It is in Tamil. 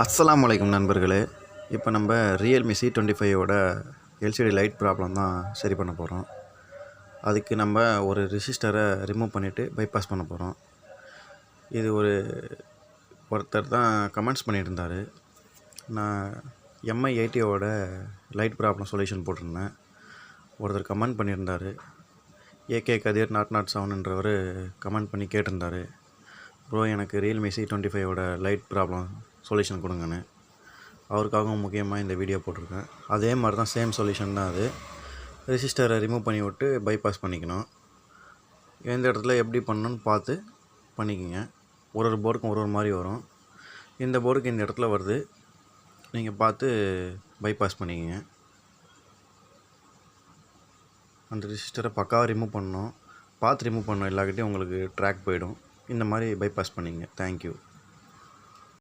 அஸ்ஸலாமு அலைக்கும் நண்பர்களே. இப்போ நம்ம ரியல்மி C25ஓட எல்சிடி லைட் ப்ராப்ளம் தான் சரி பண்ண போகிறோம். அதுக்கு நம்ம ஒரு ரெசிஸ்டரை ரிமூவ் பண்ணிவிட்டு பைபாஸ் பண்ண போகிறோம். இது ஒருத்தர் தான் கமெண்ட்ஸ் பண்ணியிருந்தார். நான் MI80ஓட லைட் ப்ராப்ளம் சொல்யூஷன் போட்டிருந்தேன். ஒருத்தர் கமெண்ட் பண்ணியிருந்தார். AK கதிர் 007ன்றவர் கமெண்ட் பண்ணி கேட்டிருந்தார், ப்ரோ எனக்கு ரியல்மி C25ஓட லைட் ப்ராப்ளம் சொல்யூஷன் கொடுங்கன்னு. அவருக்காகவும் முக்கியமாக இந்த வீடியோ போட்டிருக்கேன். அதே மாதிரி தான் சேம் சொல்யூஷன் தான் அது. ரெசிஸ்டரை ரிமூவ் பண்ணி விட்டு பைபாஸ் பண்ணிக்கணும். எந்த இடத்துல எப்படி பண்ணணுன்னு பார்த்து பண்ணிக்கோங்க. ஒரு போர்டுக்கும் ஒரு மாதிரி வரும். இந்த போர்டுக்கு இந்த இடத்துல வருது, நீங்கள் பார்த்து பைபாஸ் பண்ணிக்கோங்க. அந்த ரெசிஸ்டரை பக்காவாக ரிமூவ் பண்ணணும். பார்த்து ரிமூவ் பண்ணணும், எல்லாக்கிட்டையும் உங்களுக்கு ட்ராக் போயிடும். இந்த மாதிரி பைபாஸ் பண்ணிங்க. தேங்க்யூ.